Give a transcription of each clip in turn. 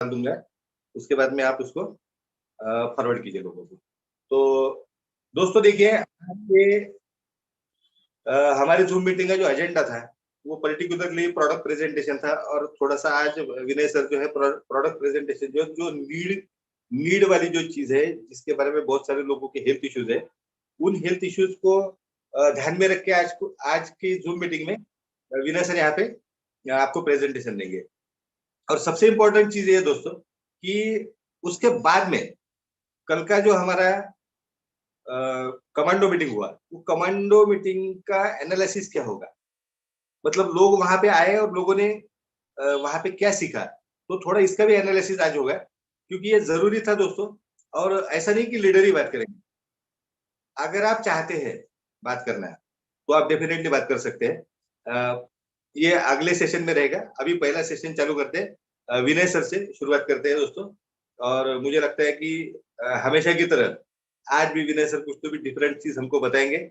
दूंगा, उसके बाद में आप उसको फॉरवर्ड कीजिए लोगों को। तो दोस्तों देखिए, ये हमारी जूम मीटिंग का जो एजेंडा था वो पर्टिकुलरली प्रोडक्ट प्रेजेंटेशन था, और थोड़ा सा आज विनय सर जो है प्रोडक्ट प्रेजेंटेशन जो नीड वाली जो चीज है, जिसके बारे में बहुत सारे लोगों के हेल्थ इश्यूज है, उन हेल्थ इश्यूज को ध्यान में रख के आज की जूम मीटिंग में विनय सर यहाँ पे आपको प्रेजेंटेशन देंगे। और सबसे इम्पोर्टेंट चीज ये है दोस्तों कि उसके बाद में कल का जो हमारा कमांडो मीटिंग हुआ, वो कमांडो मीटिंग का एनालिसिस क्या होगा, मतलब लोग वहां पे आए और लोगों ने वहां पे क्या सीखा, तो थोड़ा इसका भी एनालिसिस आज होगा, क्योंकि ये जरूरी था दोस्तों। और ऐसा नहीं कि लीडर ही बात करेंगे, अगर आप चाहते हैं बात करना है तो आप डेफिनेटली बात कर सकते हैं। ये अगले सेशन में रहेगा। अभी पहला सेशन चालू करते हैं, विनय सर से शुरुआत करते हैं दोस्तों। और मुझे लगता है कि हमेशा की तरह आज भी विनय सर कुछ तो भी डिफरेंट चीज हमको बताएंगे,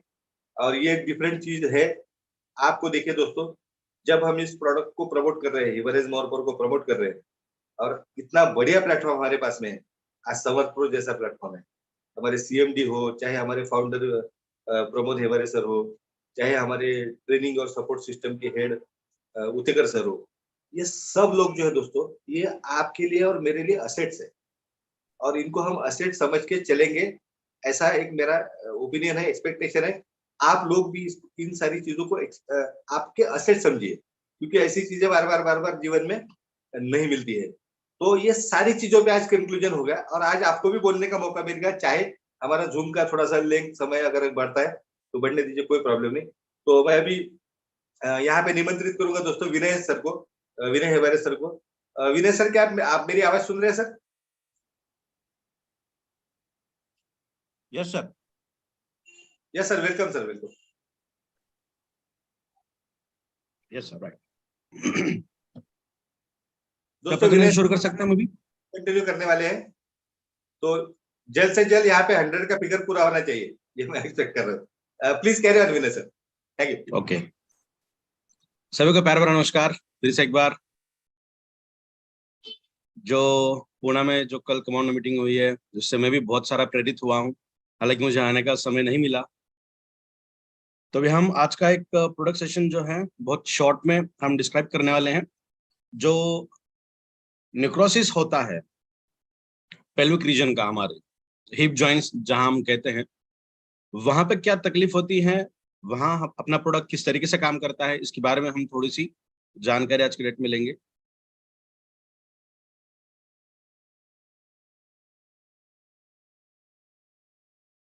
और ये डिफरेंट चीज है। आपको देखिए दोस्तों, जब हम इस प्रोडक्ट को प्रमोट कर रहे हैं, एवरेज मोरपर को प्रमोट कर रहे हैं, और इतना बढ़िया प्लेटफॉर्म हमारे पास में है, आज संवर्थ प्रो जैसा प्लेटफॉर्म है, हमारे सीएमडी हो, चाहे हमारे फाउंडर प्रमोद हेवरे सर हो, चाहे हमारे ट्रेनिंग और सपोर्ट सिस्टम के हेड उतेकर सर हो, ये सब लोग जो है दोस्तों, ये आपके लिए और मेरे लिए असेट्स है, और इनको हम असेट समझ के चलेंगे, ऐसा एक मेरा ओपिनियन है, एक्सपेक्टेशन है। आप लोग भी इन सारी चीजों को आपके असेट समझिए, क्योंकि ऐसी चीजें बार बार जीवन में नहीं मिलती है। तो ये सारी चीजों पे आज कंक्लूजन हो गया, और आज आपको भी बोलने का मौका मिल गया, चाहे हमारा जूम का थोड़ा सा लेंथ समय अगर बढ़ता है तो बढ़ने दीजिए, कोई प्रॉब्लम नहीं। तो मैं अभी यहाँ पे निमंत्रित करूंगा दोस्तों विनय सर को, विनय हेवरे सर को। विनय सर, क्या आप मेरी आवाज सुन रहे हैं sir? Yes sir. Yes sir, welcome sir, welcome. Yes sir, right. दोस्तों विनय शुरू कर सकते हैं, अभी कंटिन्यू करने वाले हैं, तो जल्द से जल्द यहाँ पे 100 का फिगर पूरा होना चाहिए, ये मैं एक्सपेक्ट कर रहा हूँ। Please carry on Vinay sir. Thank you. Okay, सभी को प्यार भरा नमस्कार फिर से एक बार। जो पुणे में जो कल कमांडो मीटिंग हुई है, जिससे मैं भी बहुत सारा प्रेरित हुआ हूँ, हालांकि मुझे आने का समय नहीं मिला। तो अभी हम आज का एक प्रोडक्ट सेशन जो है बहुत शॉर्ट में हम डिस्क्राइब करने वाले हैं। जो नेक्रोसिस होता है पेल्विक रीजन का, हमारे हिप जॉइंट्स जहां हम कहते हैं, वहां पे क्या तकलीफ होती है, वहां अपना प्रोडक्ट किस तरीके से काम करता है, इसके बारे में हम थोड़ी सी जानकारी आज के डेट में लेंगे।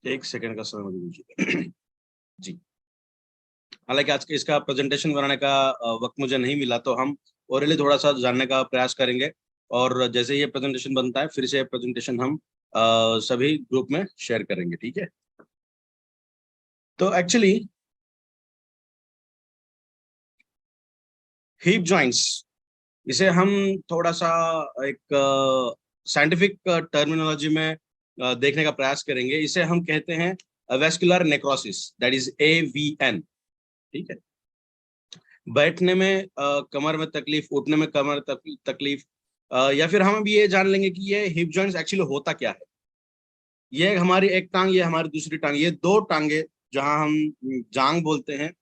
एक सेकंड का समय मुझे दीजिए। जी, हालांकि आज के इसका प्रेजेंटेशन बनाने का वक्त मुझे नहीं मिला, तो हम ओरली थोड़ा सा जानने का प्रयास करेंगे, और जैसे ये प्रेजेंटेशन बनता है फिर से प्रेजेंटेशन हम सभी ग्रुप में शेयर करेंगे, ठीक है। तो एक्चुअली हिप जॉइंट्स, इसे हम थोड़ा सा एक साइंटिफिक टर्मिनोलॉजी में देखने का प्रयास करेंगे। इसे हम कहते हैं vascular necrosis, that is AVN, ठीक है। बैठने में कमर में तकलीफ, उठने में कमर तकलीफ, या फिर हम अभी ये जान लेंगे कि ये हिप जॉइंट्स एक्चुअली होता क्या है। ये हमारी एक टांग, ये हमारी दूसरी टांग, ये दो टांगे जहां हम जांग बोलते हैं,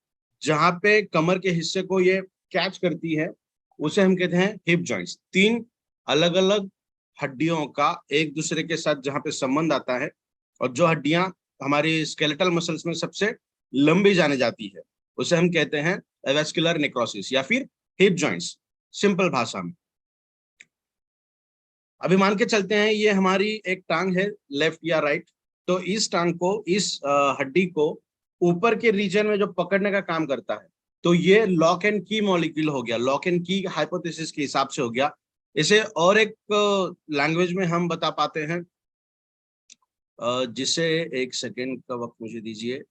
जहां पे कमर के हिस्से को ये कैच करती है, उसे हम कहते हैं हिप जॉइंट्स। तीन अलग अलग हड्डियों का एक दूसरे के साथ जहां पे संबंध आता है, और जो हड्डियां हमारी स्केलेटल मसल्स में सबसे लंबी जाने जाती है, उसे हम कहते हैं वेस्कुलर नेक्रोसिस या फिर हिप जॉइंट्स, सिंपल भाषा में। अभी मान के चलते हैं ये हमारी एक टांग है, लेफ्ट या राइट, तो इस टांग को, इस हड्डी को ऊपर के रीजन में जो पकड़ने का काम करता है, तो ये लॉक एंड की मॉलिक्यूल हो गया, लॉक एंड की हाइपोथेसिस के हिसाब से हो गया। इसे और एक लैंग्वेज में हम बता पाते हैं, जिसे एक सेकेंड का वक्त मुझे दीजिए,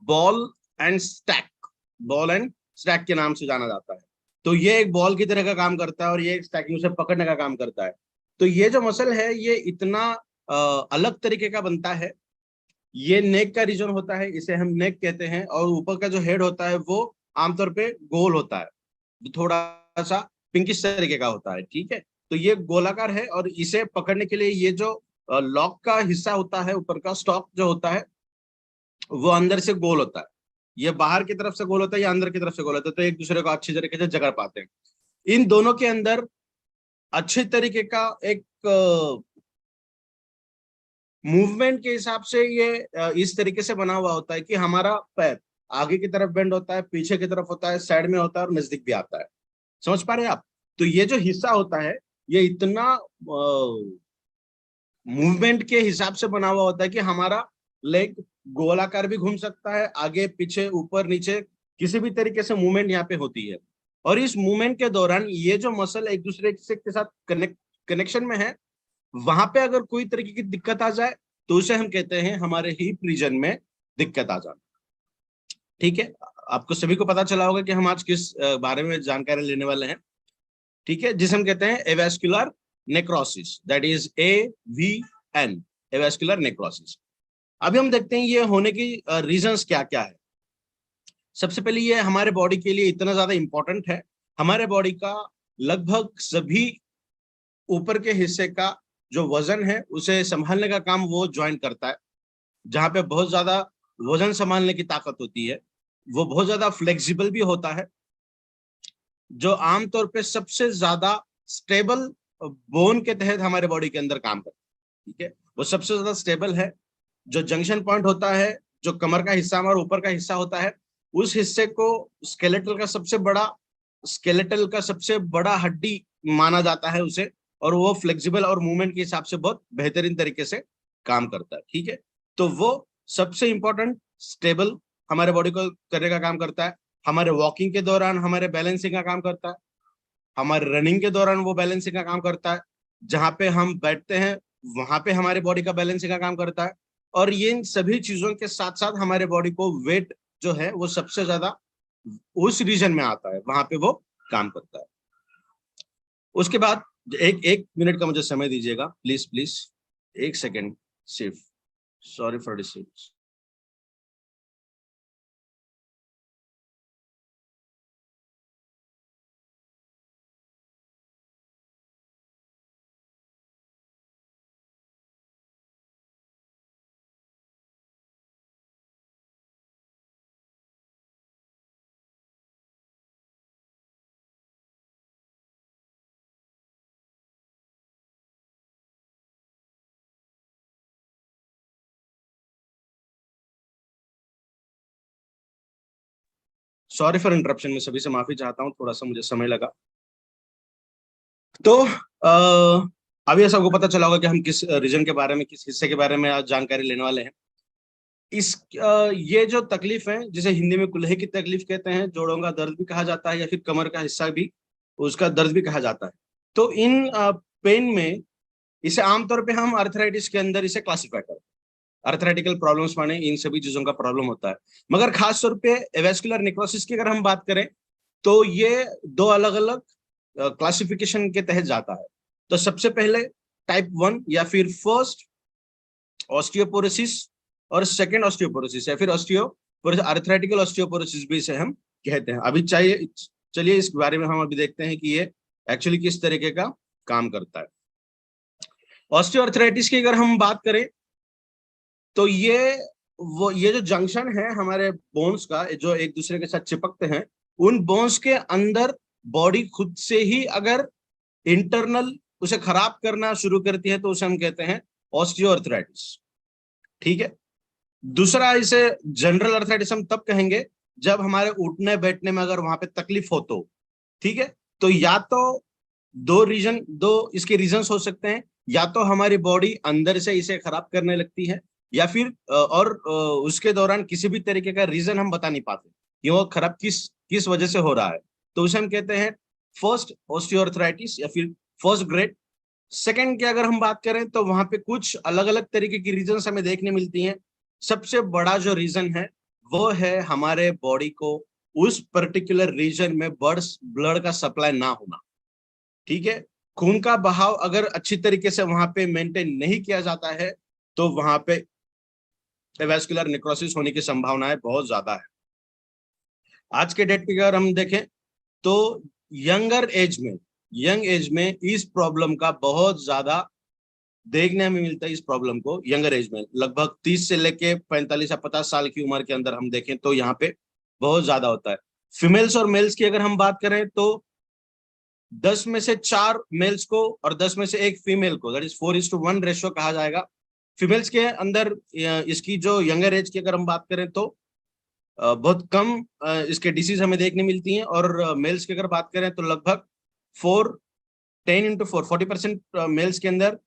बॉल एंड स्टैक के नाम से जाना जाता है। तो ये एक बॉल की तरह का काम करता है, और ये एक स्टैकिंग से पकड़ने का काम करता है। तो ये जो मसल है, ये इतना अलग तरीके का बनता है। ये नेक का रीजन होता है, इसे हम नेक कहते हैं, और ऊपर का जो हेड होता है वो आमतौर पे गोल होता है, थोड़ा सा पिंकिश तरीके का होता है, ठीक है। तो ये गोलाकार है और इसे पकड़ने के लिए ये जो लॉक का हिस्सा होता है, ऊपर का स्टॉक जो होता है, वो अंदर से गोल होता है। ये बाहर की तरफ से गोल होता है या अंदर की तरफ से गोल होता है, तो एक दूसरे को अच्छी तरीके से जकड़ पाते हैं। इन दोनों के अंदर अच्छे तरीके का एक मूवमेंट के हिसाब से ये इस तरीके से बना हुआ होता है कि हमारा पैर आगे की तरफ बेंड होता है, पीछे की तरफ होता है, साइड में होता है और नजदीक भी आता है। समझ पा रहे हैं आप? तो ये जो हिस्सा होता है ये इतना मूवमेंट के हिसाब से बना हुआ होता है कि हमारा लेग गोलाकार भी घूम सकता है, आगे पीछे ऊपर नीचे किसी भी तरीके से मूवमेंट यहाँ पे होती है। और इस मूवमेंट के दौरान ये जो मसल एक दूसरे से के साथ कनेक्शन में है, वहां पे अगर कोई तरीके की दिक्कत आ जाए तो उसे हम कहते हैं हमारे हिप रीजन में दिक्कत आ जाना। ठीक है, आपको सभी को पता चला होगा कि हम आज किस बारे में जानकारी लेने वाले हैं। ठीक है, जिसे हम कहते हैं avascular necrosis, that is AVN, avascular necrosis. अभी हम देखते हैं ये होने की रीजंस क्या क्या है। सबसे पहले ये हमारे बॉडी के लिए इतना ज्यादा इंपॉर्टेंट है। हमारे बॉडी का लगभग सभी ऊपर के हिस्से का जो वजन है उसे संभालने का काम वो ज्वाइन करता है। जहां पे बहुत ज्यादा वजन संभालने की ताकत होती है, वो बहुत ज्यादा फ्लेक्सिबल भी होता है। जो आमतौर पे सबसे ज्यादा स्टेबल बोन के तहत हमारे बॉडी के अंदर काम करता है, ठीक है, वो सबसे ज्यादा स्टेबल है। जो जंक्शन पॉइंट होता है, जो कमर का हिस्सा हमारा ऊपर का हिस्सा होता है, उस हिस्से को स्केलेटल का सबसे बड़ा हड्डी माना जाता है उसे, और वो फ्लेक्सिबल और मूवमेंट के हिसाब से बहुत बेहतरीन तरीके से काम करता है। ठीक है, तो वो सबसे इंपॉर्टेंट स्टेबल हमारे बॉडी को करने का काम करता है। हमारे वॉकिंग के दौरान हमारे बैलेंसिंग का काम करता है, हमारे रनिंग के दौरान वो बैलेंसिंग का काम करता है, जहां पे हम बैठते हैं वहां पे हमारी बॉडी का बैलेंसिंग का काम करता है। और ये इन सभी चीजों के साथ साथ हमारे बॉडी को वेट जो है वो सबसे ज्यादा उस रीजन में आता है, वहां पे वो काम करता है। उसके बाद एक एक मिनट का मुझे समय दीजिएगा, प्लीज प्लीज, एक सेकेंड सिर्फ, sorry for disturbance. Sorry for interruption, में सभी से माफी चाहता हूँ, थोड़ा सा मुझे समय लगा। तो अभी ऐसा आपको पता चला होगा कि हम किस रीजन के बारे में, किस हिस्से के बारे में आज जानकारी लेने वाले हैं। ये जो तकलीफ है, जिसे हिंदी में कुल्हे की तकलीफ कहते हैं, जोड़ों का दर्द भी कहा जाता है या फिर कमर का हिस्सा भी, उसका दर्द भी कहा जाता है। तो इन पेन में इसे आमतौर पे हम अर्थराइटिस के अंदर इसे क्लासिफाई करते हैं। अर्थराइटिकल प्रॉब्लम्स माने इन सभी चीजों का प्रॉब्लम होता है। मगर खास तौर पे एवास्कुलर नेक्रोसिस की अगर हम बात करें तो ये दो अलग अलग क्लासिफिकेशन के तहत जाता है। तो सबसे पहले टाइप 1 या फिर फर्स्ट ऑस्टियोपोरोसिस और सेकंड ऑस्टियोपोरोसिस या फिर अर्थराइटिकल ऑस्टियोपोरोसिस भी इसे हम कहते हैं। अभी चलिए इस बारे में हम अभी देखते हैं कि ये एक्चुअली किस तरीके का काम करता है। ऑस्टियोआर्थराइटिस की अगर हम बात करें तो ये जो जंक्शन है हमारे बोन्स का, जो एक दूसरे के साथ चिपकते हैं, उन बोन्स के अंदर बॉडी खुद से ही अगर इंटरनल उसे खराब करना शुरू करती है तो उसे हम कहते हैं ऑस्टियोआर्थराइटिस। ठीक है, दूसरा इसे जनरल अर्थराइटिस हम तब कहेंगे जब हमारे उठने बैठने में अगर वहां पे तकलीफ हो तो। ठीक है, तो या तो दो इसके रीजंस हो सकते हैं, या तो हमारी बॉडी अंदर से इसे खराब करने लगती है, या फिर उसके दौरान किसी भी तरीके का रीजन हम बता नहीं पाते कि वो खराब किस वजह से हो रहा है, तो उसे हम कहते हैं फर्स्ट ऑस्टियोआर्थराइटिस या फिर फर्स्ट ग्रेड। सेकंड की अगर हम बात करें तो वहां पे कुछ अलग अलग तरीके की रीजंस हमें देखने मिलती हैं। सबसे बड़ा जो रीजन है वो है हमारे बॉडी को उस पर्टिकुलर रीजन में ब्लड का सप्लाई ना होना। ठीक है, खून का बहाव अगर अच्छी तरीके से वहां पे मेंटेन नहीं किया जाता है तो वहां पे एवास्कुलर नेक्रोसिस होने की संभावनाएं बहुत ज्यादा है। आज के डेट पे अगर हम देखें तो यंगर एज में यंग एज में इस प्रॉब्लम का बहुत ज्यादा देखने में मिलता है। इस प्रॉब्लम को यंगर एज में लगभग 30 से लेके 45 या 50 साल की उम्र के अंदर हम देखें तो यहाँ पे बहुत ज्यादा होता है। फीमेल्स और मेल्स की अगर हम बात करें तो 10 में से 4 मेल्स को और 10 में से 1 फीमेल को, दैट इज 4:1 रेशियो कहा जाएगा। फीमेल्स के अंदर इसकी जो यंगर एज की अगर हम बात करें तो बहुत कम इसके डिसीज हमें देखने मिलती हैं, और मेल्स की अगर बात करें तो लगभग 10 into 4 40% मेल्स के अंदर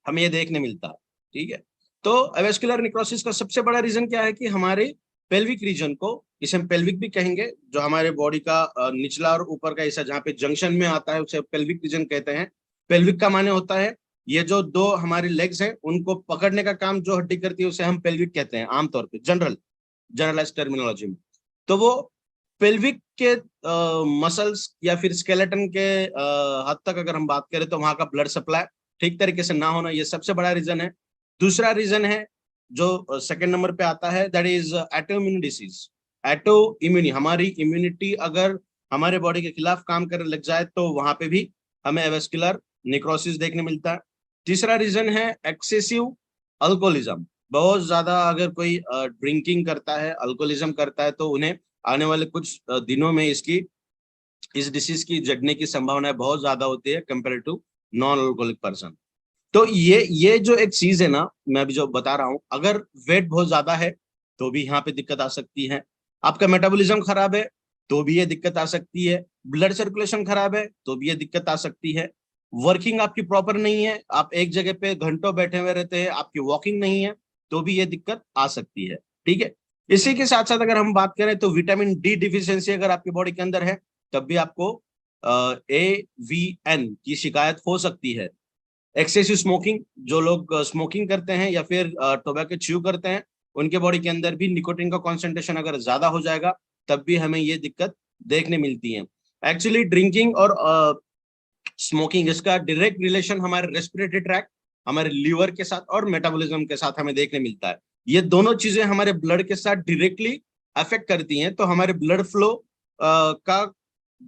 हमें ये देखने मिलता है। ठीक है, तो एवेस्कुलर निक्रोसिस का सबसे बड़ा रीजन क्या है कि हमारे पेल्विक रीजन को, इसे हम पेल्विक भी कहेंगे, जो हमारे बॉडी का निचला और ऊपर का हिस्सा जहाँ पे जंक्शन में आता है उसे पेल्विक रीजन कहते हैं। पेल्विक का माने होता है ये जो दो हमारे लेग्स हैं उनको पकड़ने का काम जो हड्डी करती है उसे हम पेल्विक कहते हैं आमतौर पे, जनरलाइज टर्मिनोलॉजी में। तो वो पेल्विक के मसल्स या फिर स्केलेटन के हद तक अगर हम बात करें तो वहां का ब्लड सप्लाई ठीक तरीके से ना होना, ये सबसे बड़ा रीजन है। दूसरा रीजन है जो सेकंड नंबर पे आता है, that is autoimmune disease. Auto immune, हमारी इम्यूनिटी अगर हमारे बॉडी के खिलाफ काम करने लग जाए तो वहां पे भी हमें एवेस्कुलर निक्रोसिस देखने मिलता है। तीसरा रीजन है एक्सेसिव अल्कोहलिज्म। बहुत ज्यादा अगर कोई ड्रिंकिंग करता है, अल्कोहलिज्म करता है, तो उन्हें आने वाले कुछ दिनों में इस डिसीज की जगने की संभावना बहुत ज्यादा होती है compare to non alcoholic person. तो ये जो एक चीज है ना, मैं अभी जो बता रहा हूं, अगर वेट बहुत ज्यादा है तो भी यहाँ पे दिक्कत आ सकती है। आपका मेटाबॉलिज्म खराब है तो भी ये दिक्कत आ सकती है। ब्लड सर्कुलेशन खराब है तो भी ये दिक्कत आ सकती है। वर्किंग आपकी प्रॉपर नहीं है, आप एक जगह पे घंटों बैठे हुए रहते हैं, आपकी वॉकिंग नहीं है, तो भी ये दिक्कत आ सकती है। ठीक है, इसी के साथ साथ अगर हम बात करें तो विटामिन डी डिफिशियंसी अगर आपकी बॉडी के अंदर है तब भी आपको AVN की शिकायत हो सकती है। एक्सेसिव स्मोकिंग, जो लोग स्मोकिंग करते हैं या फिर टोबैको च्यू करते हैं, उनके बॉडी के अंदर भी निकोटीन का कॉन्सेंट्रेशन अगर ज्यादा हो जाएगा तब भी हमें ये दिक्कत देखने मिलती है। एक्चुअली ड्रिंकिंग और स्मोकिंग, इसका डायरेक्ट रिलेशन हमारे रेस्पिरेटरी ट्रैक्ट, हमारे लीवर के साथ और मेटाबॉलिज्म के साथ हमें देखने मिलता है। ये दोनों चीजें हमारे ब्लड के साथ डायरेक्टली अफेक्ट करती हैं। तो हमारे ब्लड फ्लो का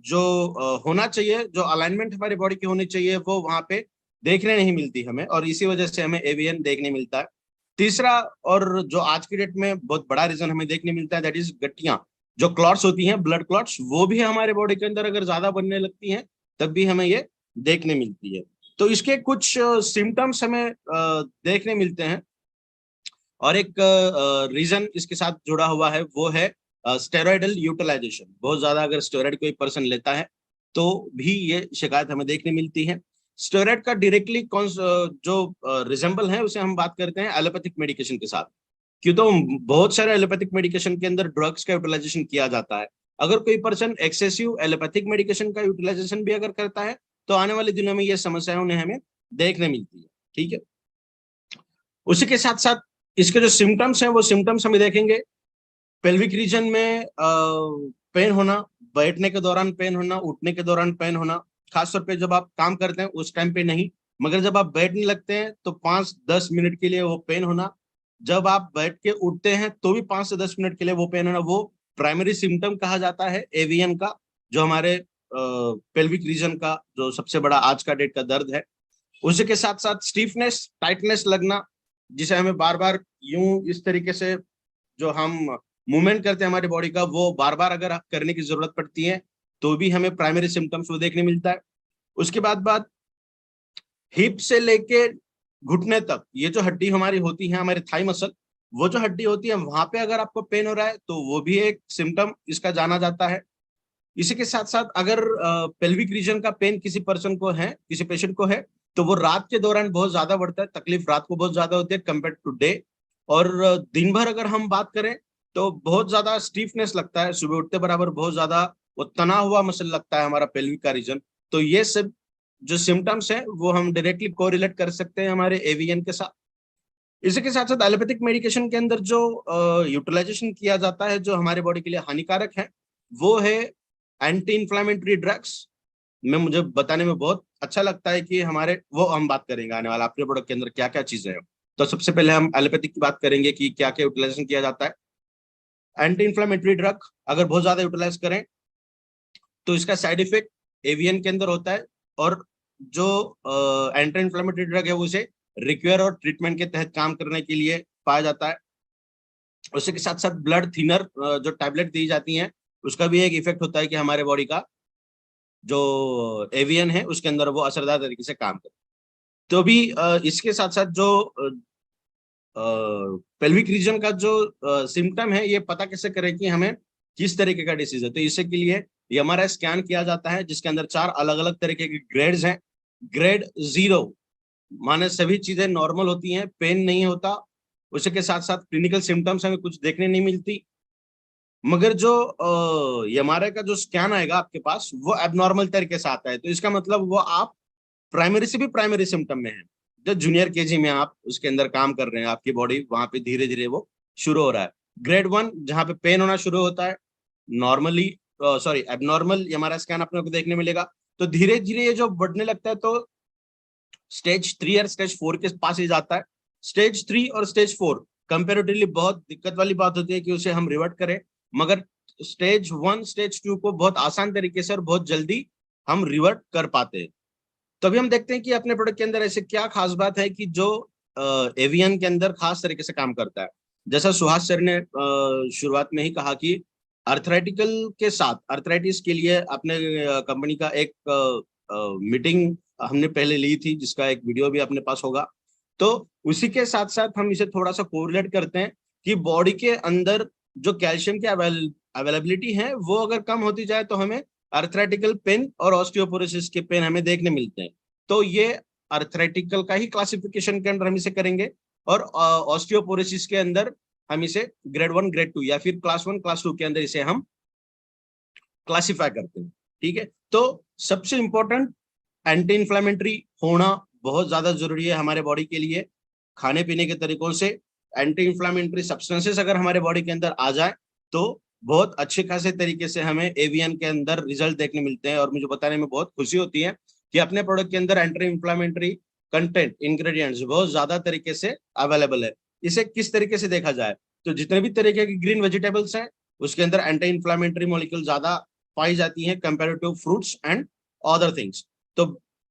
जो होना चाहिए, जो अलाइनमेंट हमारी बॉडी की होनी चाहिए, वो वहां पे देखने नहीं मिलती हमें, और इसी वजह से हमें एवीएन देखने मिलता है। तीसरा, और जो आज की डेट में बहुत बड़ा रीजन हमें देखने मिलता है, दैट इज गठियां, जो क्लॉट्स होती हैं, ब्लड क्लॉट्स, वो भी हमारे बॉडी के अंदर अगर ज्यादा बनने लगती हैं तब भी हमें ये देखने मिलती है। तो इसके कुछ सिम्टम्स हमें देखने मिलते हैं, और एक रीजन इसके साथ जुड़ा हुआ है वो है स्टेरॉइडल यूटिलाइजेशन। बहुत ज्यादा अगर स्टेरॉइड कोई पर्सन लेता है तो भी ये शिकायत हमें देखने मिलती है। स्टेरॉइड का डायरेक्टली जो रिजेंबल है उसे हम बात करते हैं एलोपैथिक मेडिकेशन के साथ, क्यों तो बहुत सारे एलोपैथिक मेडिकेशन के अंदर ड्रग्स का यूटिलाइजेशन किया जाता है। अगर कोई पर्सन एक्सेसिव एलोपैथिक मेडिकेशन का यूटिलाइजेशन भी अगर करता है तो आने वाले दिनों में ये समस्याएं उन्हें हमें देखने मिलती है। ठीक है, उसी के साथ साथ इसके जो सिम्टम्स हैं वो सिम्टम्स हमें देखेंगे। पेल्विक रीजन में पेन होना, बैठने के दौरान पेन होना, उठने के दौरान पेन होना, खासतौर पे जब आप काम करते हैं उस टाइम पे नहीं, मगर जब आप बैठने लगते हैं तो 5-10 मिनट के लिए वो पेन होना। जब आप बैठ के उठते हैं तो भी 5 से 10 मिनट के लिए वो पेन होना, वो प्राइमरी सिम्टम कहा जाता है एवीएन का, जो हमारे पेल्विक रीजन का जो सबसे बड़ा आज का डेट का दर्द है। उसी के साथ साथ स्टीफनेस, टाइटनेस लगना, जिसे हमें बार बार यूं इस तरीके से जो हम मूवमेंट करते हैं हमारी बॉडी का, वो बार बार अगर करने की जरूरत पड़ती है तो भी हमें प्राइमरी सिम्टम्स वो देखने मिलता है। उसके बाद बात हिप से लेके घुटने तक, ये जो हड्डी हमारी होती है, हमारे थाई मसल, वो जो हड्डी होती है वहां पे अगर आपको पेन हो रहा है तो वो भी एक सिम्टम इसका जाना जाता है। इसी के साथ साथ अगर पेल्विक रीजन का पेन किसी पर्सन को है, किसी पेशेंट को है, तो वो रात के दौरान बहुत ज्यादा बढ़ता है, तकलीफ रात को बहुत ज्यादा होती है कंपेयर टू डे। और दिन भर अगर हम बात करें तो बहुत ज्यादा स्टीफनेस लगता है, सुबह उठते बराबर बहुत ज्यादा वो तना हुआ मसल लगता है हमारा पेल्विक का रीजन। तो ये सब जो सिम्टम्स है वो हम डायरेक्टली कोरिलेट कर सकते हैं हमारे एवीएन के साथ। इसी के साथ साथ एलोपैथिक मेडिकेशन के अंदर जो यूटिलाइजेशन किया जाता है जो हमारे बॉडी के लिए हानिकारक है, वो है एंटी इंफ्लेमेटरी ड्रग्स। में मुझे बताने में बहुत अच्छा लगता है कि हमारे, वो हम बात करेंगे आने वाला अपने प्रोडक्ट के अंदर क्या क्या चीजें हैं। तो सबसे पहले हम एलोपैथिक की बात करेंगे कि क्या क्या यूटिलाइजेशन किया जाता है। एंटी इंफ्लेमेटरी ड्रग अगर बहुत ज्यादा यूटिलाइज करें तो इसका साइड इफेक्ट एवीएन के अंदर होता है, और जो एंटी इन्फ्लेमेटरी ड्रग है वो उसे रिक्वायर और ट्रीटमेंट के तहत काम करने के लिए पाया जाता है। उसी के साथ साथ ब्लड थिनर जो टैबलेट दी जाती हैं उसका भी एक इफेक्ट होता है कि हमारे बॉडी का जो एवीएन है उसके अंदर वो असरदार तरीके से काम करे। तो भी इसके साथ साथ जो पेल्विक रीजन का जो सिम्टम है ये पता कैसे करें कि हमें किस तरीके का डिसीज है, तो इसी के लिए एमआरआई स्कैन किया जाता है जिसके अंदर 4 अलग अलग तरीके के ग्रेड्स हैं। ग्रेड 0 माने सभी चीजें नॉर्मल होती हैं, पेन नहीं होता, उसके साथ साथ क्लिनिकल सिम्टम्स हमें कुछ देखने नहीं मिलती, मगर जो एमआरआई का जो स्कैन आएगा आपके पास वो एबनॉर्मल तरीके से आता है, तो इसका मतलब वो आप प्राइमरी से भी प्राइमरी सिम्टम में है। जो जूनियर केजी में आप उसके अंदर काम कर रहे हैं, आपकी बॉडी वहां पे धीरे धीरे वो शुरू हो रहा है। ग्रेड 1 जहाँ पे पेन होना शुरू होता है, normally sorry abnormal MRI scan अपने को देखने मिलेगा, तो धीरे धीरे ये जो बढ़ने लगता है तो स्टेज 3 और स्टेज 4 के पास ही जाता है। स्टेज 3 और स्टेज 4 कंपेरेटिवली बहुत दिक्कत वाली बात होती है कि उसे हम रिवर्ट करें, मगर स्टेज 1 स्टेज 2 को बहुत आसान तरीके से और बहुत जल्दी हम रिवर्ट कर पाते हैं। तो अभी हम देखते हैं कि अपने प्रोडक्ट के अंदर ऐसे क्या खास बात है कि जो एवीएन के अंदर खास तरीके से काम करता है। जैसा सुहास सर ने शुरुआत में ही कहा कि अर्थराइटिकल के साथ अर्थराइटिस के लिए अपने कंपनी का एक मीटिंग हमने पहले ली थी जिसका एक वीडियो भी अपने पास होगा। तो उसी के साथ साथ हम इसे थोड़ा सा कोरिलेट करते हैं कि बॉडी के अंदर जो कैल्शियम की अवेलेबिलिटी है वो अगर कम होती जाए तो हमें अर्थराइटिकल पेन और ऑस्टियोपोरोसिस के पेन हमें देखने मिलते हैं। तो ये अर्थराइटिकल का ही क्लासिफिकेशन के अंदर हम इसे करेंगे, और ऑस्टियोपोरोसिस के अंदर हम इसे ग्रेड 1 ग्रेड 2 या फिर क्लास 1 क्लास 2 के अंदर इसे हम क्लासिफाई करते हैं। ठीक है, तो सबसे इंपॉर्टेंट एंटी इन्फ्लेमेटरी होना बहुत ज्यादा जरूरी है हमारे बॉडी के लिए। खाने पीने के तरीकों से एंटी इन्फ्लेमेटरी सब्सटेंसेस अगर हमारे बॉडी के अंदर आ जाए तो बहुत अच्छे खासे तरीके से हमें एवीएन के अंदर रिजल्ट देखने मिलते हैं, और मुझे बताने में बहुत खुशी होती है कि अपने प्रोडक्ट के अंदर एंटी इन्फ्लेमेटरी कंटेंट इंग्रेडिएंट्स बहुत ज्यादा तरीके से अवेलेबल है। इसे किस तरीके से देखा जाए तो जितने भी तरीके की ग्रीन वेजिटेबल्स हैं उसके अंदर एंटी इन्फ्लेमेटरी मॉलिक्यूल ज्यादा पाई जाती है compare to fruits and other things. तो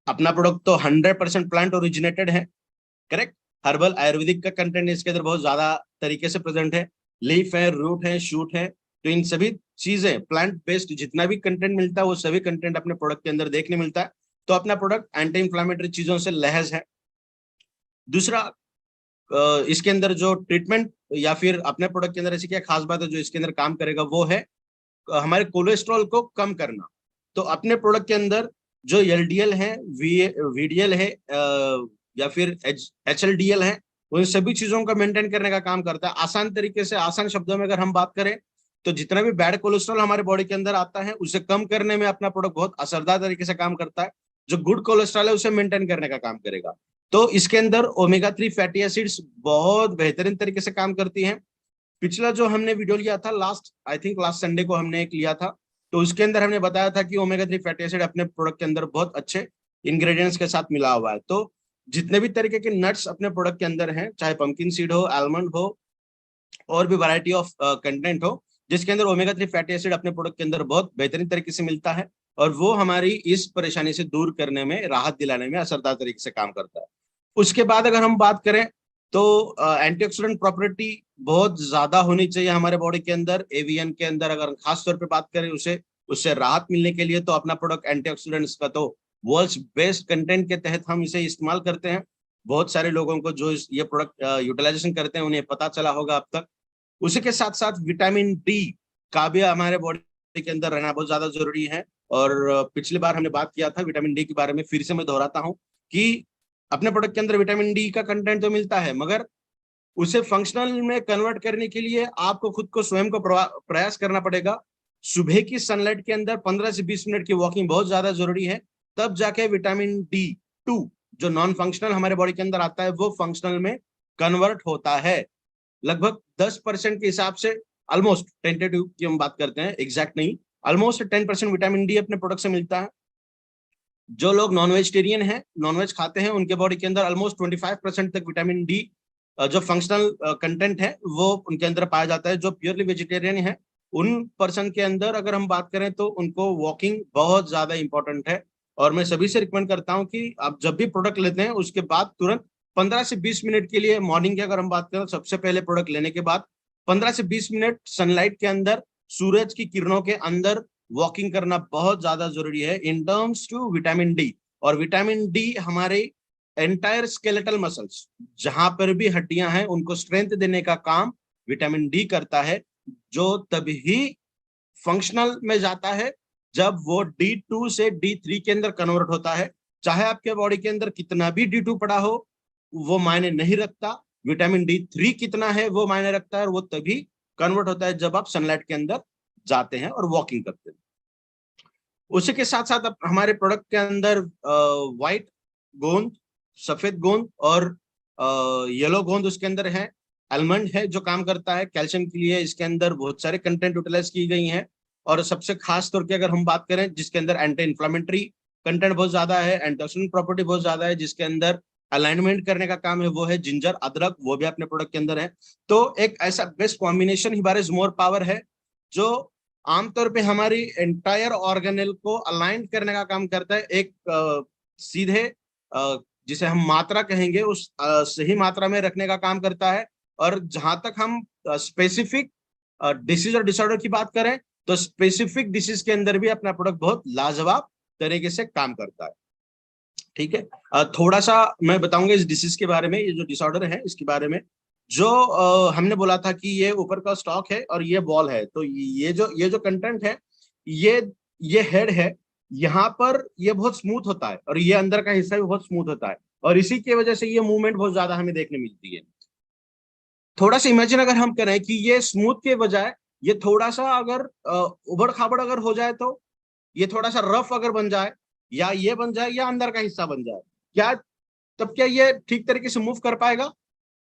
अपना प्रोडक्ट तो 100% प्लांट ओरिजिनेटेड है, करेक्ट। हर्बल आयुर्वेदिक का कंटेंट इसके अंदर बहुत ज्यादा तरीके से प्रेजेंट है, लीफ है, रूट है, शूट है, तो इन सभी चीजें प्लांट बेस्ड जितना भी कंटेंट मिलता है वो सभी कंटेंट अपने प्रोडक्ट के अंदर देखने मिलता है। तो अपना प्रोडक्ट एंटी इंफ्लेमेटरी चीजों से लैस है। दूसरा, इसके अंदर जो ट्रीटमेंट या फिर अपने प्रोडक्ट के अंदर ऐसी क्या खास बात है जो इसके अंदर काम करेगा वो है हमारे कोलेस्ट्रॉल को कम करना। तो अपने प्रोडक्ट के अंदर जो एलडीएल है, वीडीएल है या फिर एचएलडीएल है, उन सभी चीजों का मेंटेन करने का काम करता है। आसान तरीके से आसान शब्दों में अगर हम बात करें तो जितना भी बैड कोलेस्ट्रॉल हमारे बॉडी के अंदर आता है उसे कम करने में अपना प्रोडक्ट बहुत असरदार तरीके से काम करता है। जो गुड कोलेस्ट्रॉल है उसे मेंटेन करने का काम करेगा। तो इसके अंदर ओमेगा 3 फैटी एसिड्स बहुत बेहतरीन तरीके से काम करती हैं। पिछला जो हमने वीडियो लिया था आई थिंक लास्ट संडे को हमने एक लिया था, तो उसके अंदर हमने बताया था कि ओमेगा 3 फैटी एसिड अपने प्रोडक्ट के अंदर बहुत अच्छे इंग्रेडिएंट्स के साथ मिला हुआ है। तो जितने भी तरीके के नट्स अपने प्रोडक्ट के अंदर हैं, चाहे पंपकिन सीड हो, आलमंड हो, और भी वैरायटी ऑफ कंटेंट हो जिसके अंदर ओमेगा 3 फैटी एसिड अपने प्रोडक्ट के अंदर बहुत बेहतरीन तरीके से मिलता है, और वो हमारी इस परेशानी से दूर करने में, राहत दिलाने में असरदार तरीके से काम करता है। उसके बाद अगर हम बात करें तो एंटीऑक्सीडेंट प्रॉपर्टी बहुत ज्यादा होनी चाहिए हमारे बॉडी के अंदर। एवीएन के अंदर अगर खास तौर पे बात करें उससे राहत मिलने के लिए तो अपना प्रोडक्ट एंटीऑक्सीडेंट्स का तो वर्ल्ड्स बेस्ट कंटेंट के तहत हम इसे इस्तेमाल करते हैं। बहुत सारे लोगों को जो ये प्रोडक्ट यूटिलाइजेशन करते हैं उन्हें पता चला होगा अब तक। उसी के साथ साथ विटामिन डी का भी हमारे बॉडी के अंदर रहना बहुत ज्यादा जरूरी है। और पिछली बार हमने बात किया था विटामिन डी के बारे में, फिर से मैं दोहराता हूँ कि अपने प्रोडक्ट के अंदर विटामिन डी का कंटेंट तो मिलता है, मगर उसे फंक्शनल में कन्वर्ट करने के लिए आपको खुद को स्वयं को प्रयास करना पड़ेगा। सुबह की सनलाइट के अंदर 15 से 20 मिनट की वॉकिंग बहुत ज्यादा जरूरी है, तब जाके विटामिन डी 2 जो नॉन फंक्शनल हमारे बॉडी के अंदर आता है वो फंक्शनल में कन्वर्ट होता है। लगभग 10% के हिसाब से, ऑलमोस्ट टेंटेटिव की हम बात करते हैं, एग्जैक्ट नहीं, ऑलमोस्ट 10% विटामिन डी अपने प्रोडक्ट से मिलता है। जो लोग नॉन वेजिटेरियन हैं, नॉनवेज खाते हैं, उनके बॉडी के अंदर ऑलमोस्ट 25% तक विटामिन डी जो फंक्शनल कंटेंट है वो उनके अंदर पाया जाता है। जो प्योरली वेजिटेरियन है उन पर्सन के अंदर अगर हम बात करें तो उनको वॉकिंग बहुत ज्यादा इंपॉर्टेंट है। और मैं सभी से रिकमेंड करता हूं कि आप जब भी प्रोडक्ट लेते हैं उसके बाद तुरंत 15 से 20 मिनट के लिए, मॉर्निंग की अगर हम बात करें सबसे पहले प्रोडक्ट लेने के बाद 15 से 20 मिनट सनलाइट के अंदर, सूरज की किरणों के अंदर वॉकिंग करना बहुत ज्यादा जरूरी है in terms to vitamin D. और विटामिन डी हमारे एंटायर स्केलेटल मसल्स, जहां पर भी हड्डियां हैं, उनको स्ट्रेंथ देने का काम विटामिन डी करता है, जो तभी फंक्शनल में जाता है जब वो D2 से D3 के अंदर कन्वर्ट होता है। चाहे आपके बॉडी के अंदर कितना भी D2 पड़ा हो, वो मायने नहीं रखता, विटामिन D3 कितना है वो मायने रखता है, और वो तभी कन्वर्ट होता है जब आप सनलाइट के अंदर जाते हैं और वॉकिंग करते हैं। उसी के साथ साथ हमारे प्रोडक्ट के अंदर व्हाइट गोंद, सफेद गोंद और येलो गोंद उसके अंदर है। आलमंड है जो काम करता है कैल्शियम के लिए, इसके अंदर बहुत सारे कंटेंट यूटिलाइज की गई हैं। और सबसे खास तौर पे अगर हम बात करें, जिसके अंदर एंटी इन्फ्लामेटरी कंटेंट बहुत ज्यादा है, एंटीऑक्सीडेंट प्रॉपर्टी बहुत ज्यादा है, जिसके अंदर अलाइनमेंट करने का काम है, वो है जिंजर, अदरक, वो भी अपने प्रोडक्ट के अंदर है। तो एक ऐसा बेस्ट कॉम्बिनेशन हिबारिस मोर पावर है जो आमतौर पे हमारी एंटायर ऑर्गेनेल को अलाइन करने का काम करता है। एक सीधे जिसे हम मात्रा कहेंगे उस सही मात्रा में रखने का काम करता है। और जहां तक हम स्पेसिफिक डिसीज और डिसऑर्डर की बात करें, तो स्पेसिफिक डिसीज के अंदर भी अपना प्रोडक्ट बहुत लाजवाब तरीके से काम करता है। ठीक है, थोड़ा सा मैं बताऊंगा इस डिसीज के बारे में, ये जो डिसऑर्डर है इसके बारे में। जो हमने बोला था कि ये ऊपर का स्टॉक है और ये बॉल है, तो ये जो कंटेंट है, ये ये हेड है, यहाँ पर ये बहुत स्मूथ होता है और ये अंदर का हिस्सा भी बहुत स्मूथ होता है, और इसी की वजह से ये मूवमेंट बहुत ज्यादा हमें देखने मिलती है। थोड़ा सा इमेजिन अगर हम करें कि ये स्मूथ के बजाय ये थोड़ा सा अगर उबड़ खाबड़ अगर हो जाए, तो ये थोड़ा सा रफ अगर बन जाए, या ये बन जाए या अंदर का हिस्सा बन जाए, क्या तब क्या ये ठीक तरीके से मूव कर पाएगा?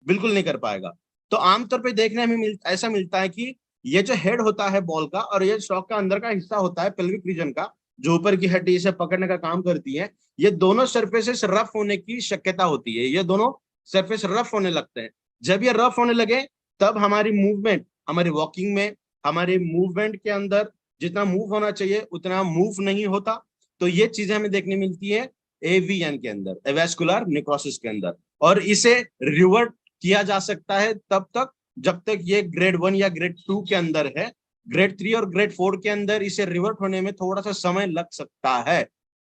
बिल्कुल नहीं कर पाएगा। तो आमतौर पे देखने में ऐसा मिलता है कि ये जो हेड होता है बॉल का, और ये स्टॉक का अंदर का हिस्सा होता है पेल्विक रीजन का, जो ऊपर की हड्डी इसे पकड़ने का काम करती है, ये दोनों सरफेसेस रफ होने की शक्यता होती है। ये दोनों सरफेस रफ होने लगते हैं। जब ये रफ होने लगे, तब हमारी मूवमेंट, हमारी वॉकिंग में, हमारे मूवमेंट के अंदर जितना मूव होना चाहिए उतना मूव नहीं होता। तो ये चीजें हमें देखने मिलती है एवीएन के अंदर, एवेस्कुलर नेक्रोसिस के अंदर। और इसे रिवर्ट किया जा सकता है तब तक जब तक ये ग्रेड 1 या ग्रेड 2 के अंदर है। ग्रेड 3 और ग्रेड 4 के अंदर इसे रिवर्ट होने में थोड़ा सा समय लग सकता है।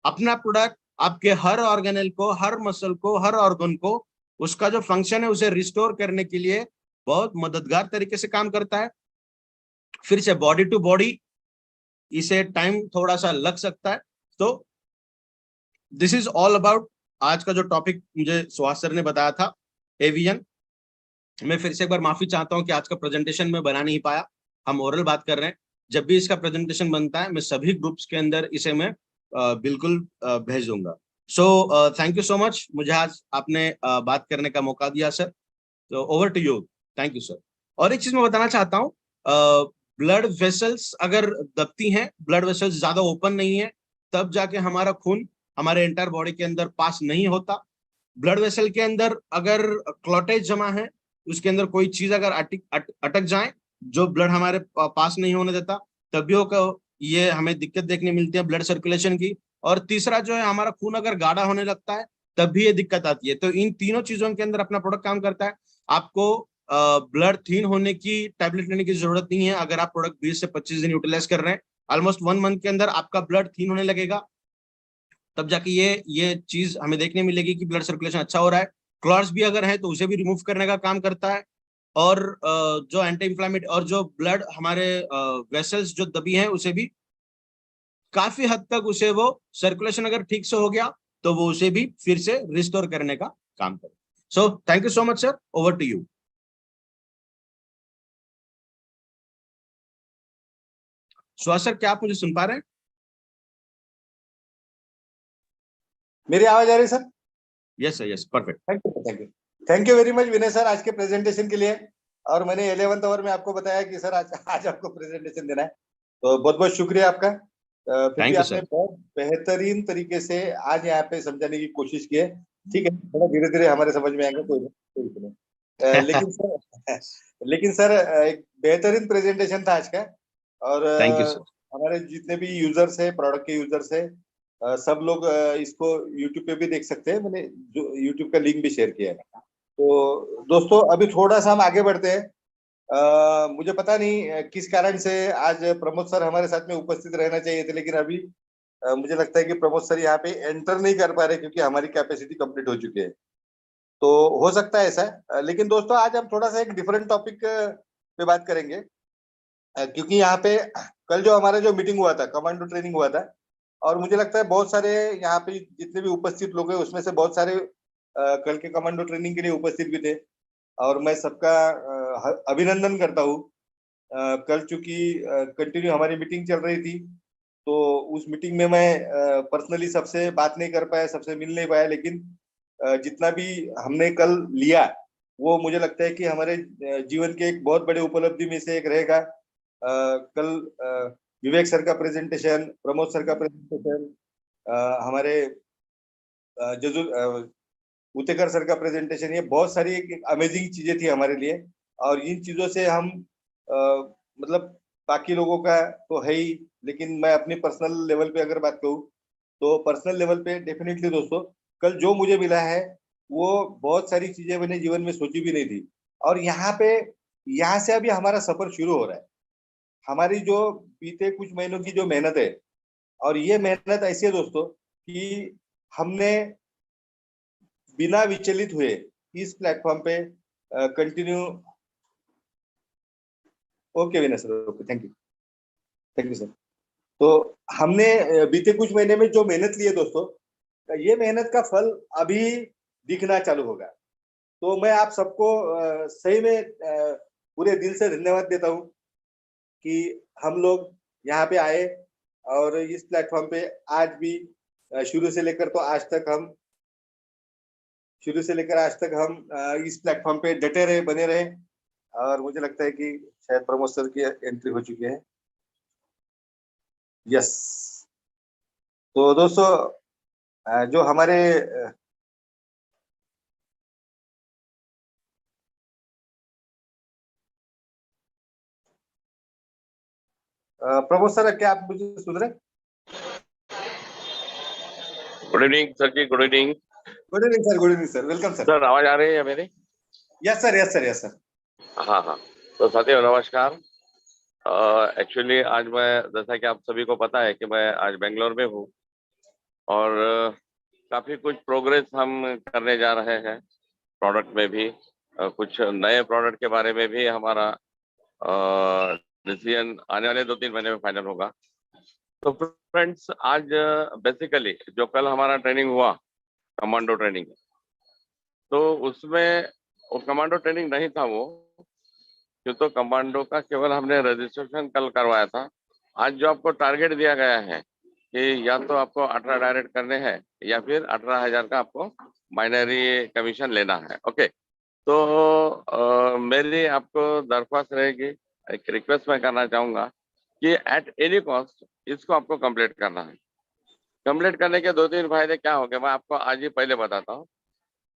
अपना प्रोडक्ट आपके हर ऑर्गेनल को, हर मसल को, हर ऑर्गन को, उसका जो फंक्शन है उसे रिस्टोर करने के लिए बहुत मददगार तरीके से काम करता है। फिर से बॉडी टू बॉडी इसे टाइम थोड़ा सा लग सकता है। तो दिस इज ऑल अबाउट आज का जो टॉपिक मुझे सुहास सर ने बताया था, एवीएन। मैं फिर से एक बार माफी चाहता हूं कि आज का प्रेजेंटेशन में बना नहीं पाया, हम ओरल बात कर रहे हैं। जब भी इसका प्रेजेंटेशन बनता है मैं सभी ग्रुप्स के अंदर इसे मैं बिल्कुल भेज दूंगा। सो थैंक यू सो मच, मुझे आज आपने बात करने का मौका दिया सर। तो over to you, thank you sir. और एक चीज मैं बताना चाहता हूँ, ब्लड वेसल्स अगर दबती हैं, ब्लड वेसल्स ज्यादा ओपन नहीं है, तब जाके हमारा खून हमारे एंटायर बॉडी के अंदर पास नहीं होता। ब्लड वेसल के अंदर अगर क्लॉटेज जमा है, उसके अंदर कोई चीज अगर अटक जाए जो ब्लड हमारे पास नहीं होने देता, तभी ये हमें दिक्कत देखने मिलती है ब्लड सर्कुलेशन की। और तीसरा जो है, हमारा खून अगर गाढ़ा होने लगता है तब भी ये दिक्कत आती है। तो इन तीनों चीजों के अंदर अपना प्रोडक्ट काम करता है। आपको ब्लड थीन होने की टैबलेट लेने की जरूरत नहीं है। अगर आप प्रोडक्ट 20 से 25 दिन यूटिलाइज कर रहे हैं, ऑलमोस्ट 1 मंथ के अंदर आपका ब्लड थीन होने लगेगा। तब जाके ये चीज हमें देखने मिलेगी कि ब्लड सर्कुलेशन अच्छा हो रहा है। क्लॉट्स भी अगर है तो उसे भी रिमूव करने का काम करता है। और जो एंटी इंफ्लामेटरी और जो ब्लड हमारे वेसल्स जो दबी हैं, उसे भी काफी हद तक उसे वो सर्कुलेशन अगर ठीक से हो गया तो वो उसे भी फिर से रिस्टोर करने का काम करे। So thank you so much sir, over to you. Suhas sir, क्या आप मुझे सुन पा रहे हैं? मेरी आवाज आ रही है sir? Yes sir, yes, perfect. Thank you, thank you very much Vinay sir आज के प्रेजेंटेशन के लिए। और मैंने 11th आवर में आपको बताया कि सर आज आपको प्रेजेंटेशन देना है, तो बहुत बहुत शुक्रिया आपका। फिर भी आपने बहुत बेहतरीन तरीके से आज यहाँ पे समझाने की कोशिश की है। ठीक है, थोड़ा धीरे धीरे हमारे समझ में आएंगे, कोई नहीं। लेकिन सर एक बेहतरीन प्रेजेंटेशन था आज का। और थैंक यू सर। हमारे जितने भी यूजर्स है, प्रोडक्ट के यूजर्स है, सब लोग इसको यूट्यूब पे भी देख सकते हैं। मैंने जो यूट्यूब का लिंक भी शेयर किया है। तो दोस्तों अभी थोड़ा सा हम आगे बढ़ते हैं। मुझे पता नहीं किस कारण से आज प्रमोद सर हमारे साथ में उपस्थित रहना चाहिए थे, लेकिन अभी मुझे लगता है कि प्रमोद सर यहाँ पे एंटर नहीं कर पा रहे क्योंकि हमारी कैपेसिटी कंप्लीट हो चुकी है। तो हो सकता है ऐसा। लेकिन दोस्तों आज हम थोड़ा सा एक डिफरेंट टॉपिक पे बात करेंगे। क्योंकि यहाँ पे कल जो हमारा जो मीटिंग हुआ था, कमांडो ट्रेनिंग हुआ था, और मुझे लगता है बहुत सारे यहाँ पे जितने भी उपस्थित लोग हैं उसमें से बहुत सारे कल के कमांडो ट्रेनिंग के लिए उपस्थित भी थे। और मैं सबका अभिनंदन करता हूँ। कल चूंकि कंटिन्यू हमारी मीटिंग चल रही थी, तो उस मीटिंग में मैं पर्सनली सबसे बात नहीं कर पाया, सबसे मिल नहीं पाया, लेकिन जितना भी हमने कल लिया वो मुझे लगता है कि हमारे जीवन के एक बहुत बड़े उपलब्धि में से एक रहेगा। कल विवेक सर का प्रेजेंटेशन, प्रमोद सर का प्रेजेंटेशन, हमारे जजू उतेकर सर का प्रेजेंटेशन, ये बहुत सारी एक अमेजिंग चीजें थी हमारे लिए। और इन चीजों से हम मतलब बाकी लोगों का तो है ही, लेकिन मैं अपनी पर्सनल लेवल पे अगर बात करूँ तो पर्सनल लेवल पे डेफिनेटली दोस्तों कल जो मुझे मिला है वो बहुत सारी चीजें मैंने जीवन में सोची भी नहीं थी। और यहाँ से अभी हमारा सफर शुरू हो रहा है। हमारी जो बीते कुछ महीनों की जो मेहनत है, और ये मेहनत ऐसी है दोस्तों कि हमने बिना विचलित हुए इस प्लेटफॉर्म पे continue. Okay Vinay sir, okay, thank you sir. तो हमने बीते कुछ महीने में जो मेहनत ली है दोस्तों, ये मेहनत का फल अभी दिखना चालू होगा। तो मैं आप सबको सही में पूरे दिल से धन्यवाद देता हूँ कि हम लोग यहाँ पे आए और इस प्लेटफॉर्म पे आज भी शुरू से लेकर आज तक हम इस प्लेटफॉर्म पे डटे रहे, बने रहे। और मुझे लगता है कि शायद प्रमोद सर की एंट्री हो चुकी है। यस। तो दोस्तों जो हमारे प्रमोद सर, क्या आप मुझे सुन रहे हैं? Good evening sir ji, good evening. Good evening sir, good evening sir, welcome sir. Sir आवाज आ रही है मेरी? Yes sir, yes sir, yes sir. हाँ हाँ। तो साथियों नमस्कार। एक्चुअली आज मैं, जैसा कि आप सभी को पता है कि मैं आज बेंगलोर में हूँ और काफी कुछ प्रोग्रेस हम करने जा रहे हैं प्रोडक्ट में भी। कुछ नए प्रोडक्ट के बारे में भी हमारा डिसीजन आने वाले 2-3 महीने में फाइनल होगा। तो फ्रेंड्स आज बेसिकली जो कल हमारा ट्रेनिंग हुआ, कमांडो ट्रेनिंग, तो उसमें वो कमांडो ट्रेनिंग नहीं था वो, क्यों तो कमांडो का केवल हमने रजिस्ट्रेशन कल करवाया था। आज जो आपको टारगेट दिया गया है कि या तो आपको 18 डायरेक्ट करने हैं या फिर 18,000 का आपको बाइनरी कमीशन लेना है। ओके, तो मेरी आपको दरख्वास्त रहेगी, एक रिक्वेस्ट मैं करना चाहूंगा कि एट एनी कॉस्ट इसको आपको कंप्लीट करना है। कंप्लीट करने के 2-3 फायदे क्या होंगे मैं आपको आज ही पहले बताता हूँ।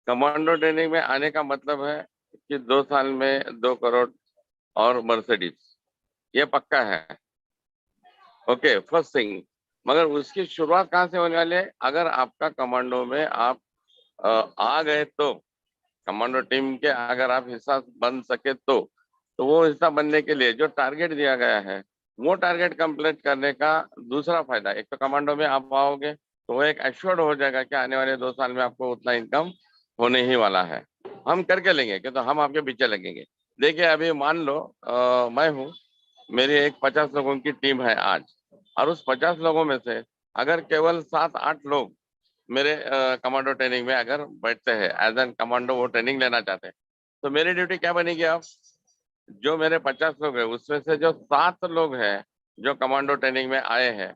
कमांडो ट्रेनिंग में आने का मतलब है कि 2 साल में 2 करोड़ और मर्सिडीज, ये पक्का है। Okay, first thing. मगर उसकी शुरुआत कहाँ से होने वाली है? अगर आपका कमांडो में आप आ गए तो, कमांडो टीम के अगर आप हिस्सा बन सके तो वो हिस्सा बनने के लिए जो टारगेट दिया गया है वो टारगेट कंप्लीट करने का दूसरा फायदा, एक तो कमांडो में आप आओगे तो वो एक एश्योर्ड हो जाएगा कि आने वाले 2 साल में आपको उतना इनकम होने ही वाला है। हम करके लेंगे कि तो हम आपके पीछे लगेंगे। देखिए अभी मान लो मैं हूँ, मेरी एक 50 लोगों की टीम है आज, और उस 50 लोगों में से अगर केवल 7-8 लोग मेरे कमांडो ट्रेनिंग में अगर बैठते हैं एज एन कमांडो, वो ट्रेनिंग लेना चाहते हैं, तो मेरी ड्यूटी क्या बनेगी? अब जो मेरे 50 लोग हैं उसमें से जो 7 लोग हैं जो कमांडो ट्रेनिंग में आए हैं,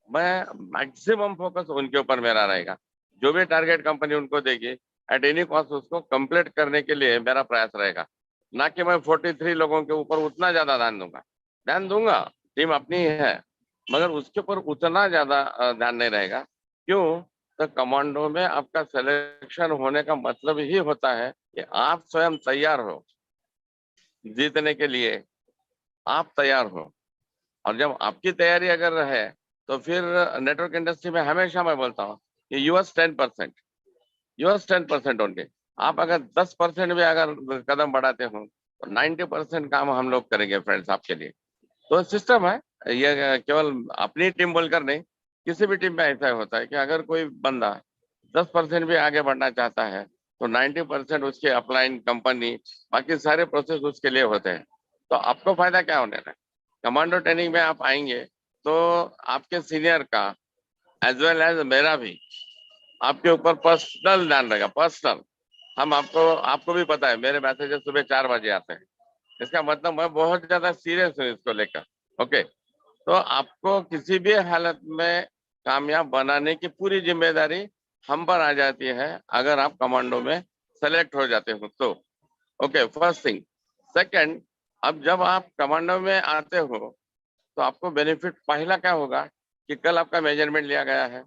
मैं मैक्सिमम फोकस उनके ऊपर मेरा रहेगा। जो भी टारगेट कंपनी उनको देगी एट एनी कॉस्ट उसको कंप्लीट करने के लिए मेरा प्रयास रहेगा। ना कि मैं 43 लोगों के ऊपर उतना ज्यादा ध्यान दूंगा, टीम अपनी ही है, मगर उसके ऊपर उतना ज्यादा ध्यान नहीं रहेगा। क्यों? तो कमांडो में आपका सिलेक्शन होने का मतलब ही होता है कि आप स्वयं तैयार हो, जीतने के लिए आप तैयार हो। और जब आपकी तैयारी अगर है तो फिर नेटवर्क इंडस्ट्री में हमेशा मैं बोलता हूँ कि यूएस 10% ओनली। आप अगर 10% भी अगर कदम बढ़ाते हो तो 90% काम हम लोग करेंगे फ्रेंड्स आपके लिए। तो सिस्टम है ये, केवल अपनी टीम बोलकर नहीं, किसी भी टीम में ऐसा होता है कि अगर कोई बंदा 10% भी आगे बढ़ना चाहता है तो 90% उसके अपलाइन कंपनी, बाकी सारे प्रोसेस उसके लिए होते हैं। तो आपको फायदा क्या होने है, कमांडो ट्रेनिंग में आप आएंगे तो आपके सीनियर का एज वेल एज मेरा भी आपके ऊपर पर्सनल ध्यान रहेगा, पर्सनल। हम आपको भी पता है मेरे मैसेजेस सुबह 4 बजे आते हैं, इसका मतलब मैं बहुत ज्यादा सीरियस हूँ इसको लेकर। ओके, तो आपको किसी भी हालत में कामयाब बनाने की पूरी जिम्मेदारी हम पर आ जाती है अगर आप कमांडो में सेलेक्ट हो जाते हो तो। Okay, first thing. सेकंड, अब जब आप कमांडो में आते हो तो आपको बेनिफिट पहला क्या होगा कि कल आपका मेजरमेंट लिया गया है।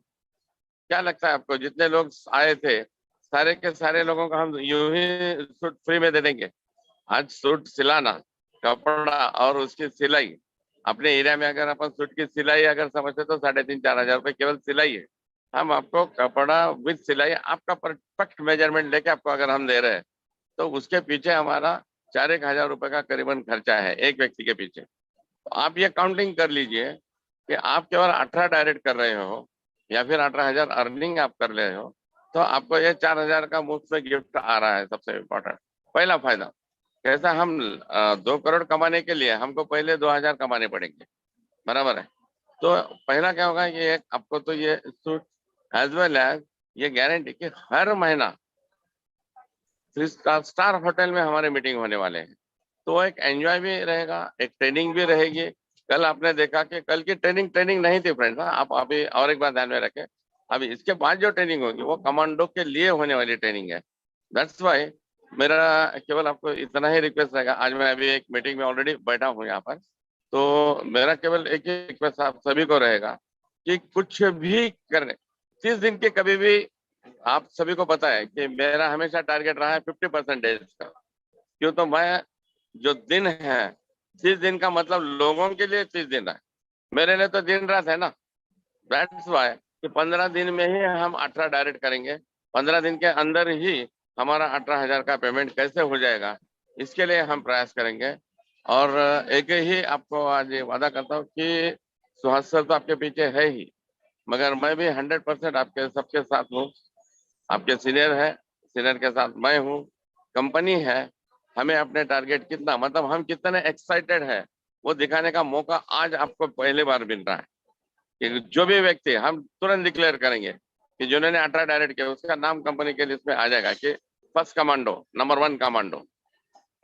क्या लगता है आपको जितने लोग आए थे सारे के सारे लोगों को हम यूं ही सूट फ्री में दे देंगे? आज सूट सिलाना, कपड़ा और उसकी सिलाई, अपने एरिया में अगर अपन सूट की सिलाई अगर समझते तो 3,500-4,000 रुपए केवल सिलाई है। हम आपको कपड़ा विद सिलाई आपका परफेक्ट मेजरमेंट लेके आपको अगर हम दे रहे हैं तो उसके पीछे हमारा 4,000 रुपए का करीबन खर्चा है एक व्यक्ति के पीछे। तो आप ये काउंटिंग कर लीजिए कि आप केवल 18 डायरेक्ट कर रहे हो या फिर 18,000 अर्निंग आप कर रहे हो तो आपको ये 4,000 का मुफ्त में गिफ्ट आ रहा है। सबसे इम्पोर्टेंट पहला फायदा, कैसा हम 2 करोड़ कमाने के लिए हमको पहले 2,000 कमाने पड़ेंगे, बराबर है। तो पहला क्या होगा कि एक आपको तो ये सूट एज वेल एज ये गारंटी कि हर महीना 3 स्टार होटल में हमारे मीटिंग होने वाले हैं। तो एक एंजॉय भी रहेगा, एक ट्रेनिंग भी रहेगी। कल आपने देखा कि कल की ट्रेनिंग नहीं थी फ्रेंड्स। आप अभी और एक बात ध्यान में रखें, अभी इसके बाद जो ट्रेनिंग होगी वो कमांडो के लिए होने वाली ट्रेनिंग है। दैट्स वाई मेरा केवल आपको इतना ही रिक्वेस्ट रहेगा। आज मैं अभी एक मीटिंग में ऑलरेडी बैठा हूँ यहाँ पर, तो मेरा केवल एक ही रिक्वेस्ट आप सभी को रहेगा कि कुछ भी करने 30 दिन के कभी भी, आप सभी को पता है कि मेरा हमेशा टारगेट रहा है 50% का। क्यों? तो मैं जो दिन है 30 दिन का मतलब लोगों के लिए 30 दिन है, मेरे लिए तो दिन रात है ना। दैट्स वाई कि 15 दिन में ही हम 18 डायरेक्ट करेंगे। 15 दिन के अंदर ही हमारा 18,000 का पेमेंट कैसे हो जाएगा इसके लिए हम प्रयास करेंगे। और एक ही आपको आज वादा करता हूँ कि सुहास सर तो आपके पीछे है ही, मगर मैं भी 100% आपके सबके साथ हूँ। आपके सीनियर है, सीनियर के साथ मैं हूँ, कंपनी है। हमें अपने टारगेट कितना, मतलब हम कितने एक्साइटेड है वो दिखाने का मौका आज आपको पहली बार मिल रहा है कि जो भी व्यक्ति, हम तुरंत डिक्लेयर करेंगे कि जिन्होंने 18 डायरेक्ट किया उसका नाम कंपनी के लिस्ट में आ जाएगा कि first commando, number 1 commando,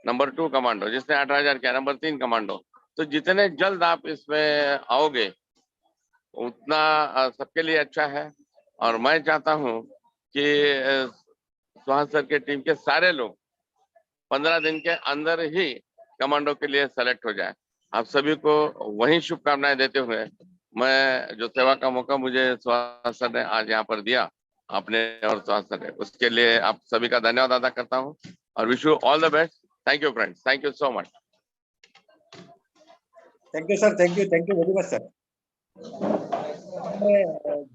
number 2 commando जिसने 18,000 किया, नंबर 3 कमांडो। तो जितने जल्द आप इसमें आओगे उतना सबके लिए अच्छा है। और मैं चाहता हूँ कि सुहास सर के टीम के सारे लोग 15 दिन के अंदर ही कमांडो के लिए सेलेक्ट हो जाए। आप सभी को वही शुभकामनाएं देते हुए मैं जो सेवा का मौका मुझे सुहास सर ने आज यहाँ पर दिया, आपने और सुहास सर ने, उसके लिए आप सभी का धन्यवाद अदा करता हूँ और wish you all the best. Thank you friends, thank you so much. Thank you sir, thank you very much sir.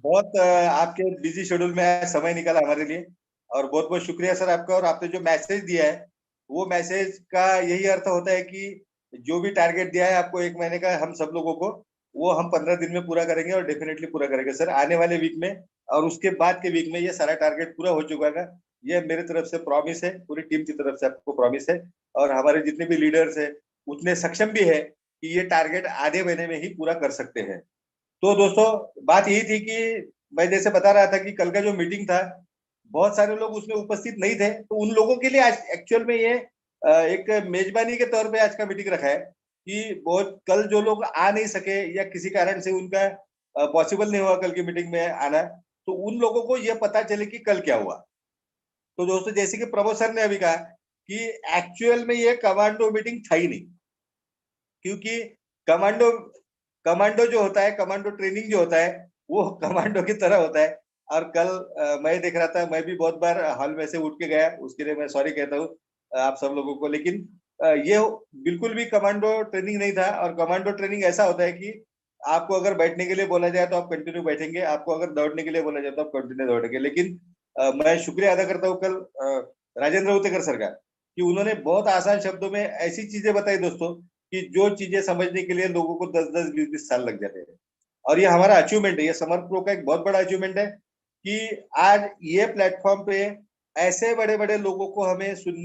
बहुत आपके बिजी शेड्यूल में समय निकाला हमारे लिए और बहुत बहुत शुक्रिया सर आपका। और आपने जो मैसेज दिया है वो मैसेज का यही अर्थ होता है कि जो भी टारगेट दिया है आपको 1 महीने का हम सब लोगों को, वो हम 15 दिन में पूरा करेंगे और डेफिनेटली पूरा करेंगे सर आने वाले वीक में। और उसके बाद के वीक में ये सारा टारगेट पूरा हो चुका है। ये मेरी तरफ से प्रॉमिस है, पूरी टीम की तरफ से आपको प्रॉमिस है। और हमारे जितने भी लीडर्स है उतने सक्षम भी है कि ये टारगेट आधे महीने में ही पूरा कर सकते हैं। तो दोस्तों बात यही थी कि मैं जैसे बता रहा था कि कल का जो मीटिंग था बहुत सारे लोग उसमें उपस्थित नहीं थे, तो उन लोगों के लिए आज एक्चुअल में ये एक मेजबानी के तौर पे आज का मीटिंग रखा है कि बहुत कल जो लोग आ नहीं सके या किसी कारण से उनका पॉसिबल नहीं हुआ कल की मीटिंग में आना, तो उन लोगों को ये पता चले कि कल क्या हुआ। तो दोस्तों जैसे कि प्रभु सर ने अभी कहा कि एक्चुअल में ये कमांडो मीटिंग था ही नहीं, क्योंकि कमांडो कमांडो जो होता है, कमांडो ट्रेनिंग जो होता है वो कमांडो की तरह होता है। और कल मैं देख रहा था, मैं भी बहुत बार हॉल में से उठ के गया, उसके लिए मैं सॉरी कहता हूँ आप सब लोगों को। लेकिन ये बिल्कुल भी कमांडो ट्रेनिंग नहीं था। और कमांडो ट्रेनिंग ऐसा होता है कि आपको अगर बैठने के लिए बोला जाए तो आप कंटिन्यू बैठेंगे, आपको अगर दौड़ने के लिए बोला जाए तो आप कंटिन्यू दौड़ेंगे। लेकिन मैं शुक्रिया अदा करता हूँ कल राजेंद्र उतेकर सर का, कि उन्होंने बहुत आसान शब्दों में ऐसी चीजें बताई दोस्तों कि जो चीजें समझने के लिए लोगों को 10-10, 20-20 साल लग जाते हैं। और ये हमारा अचीवमेंट है, ये समर प्रो का एक बहुत बड़ा अचीवमेंट है कि आज ये प्लेटफॉर्म पे ऐसे बड़े बड़े लोगों को हमें सुन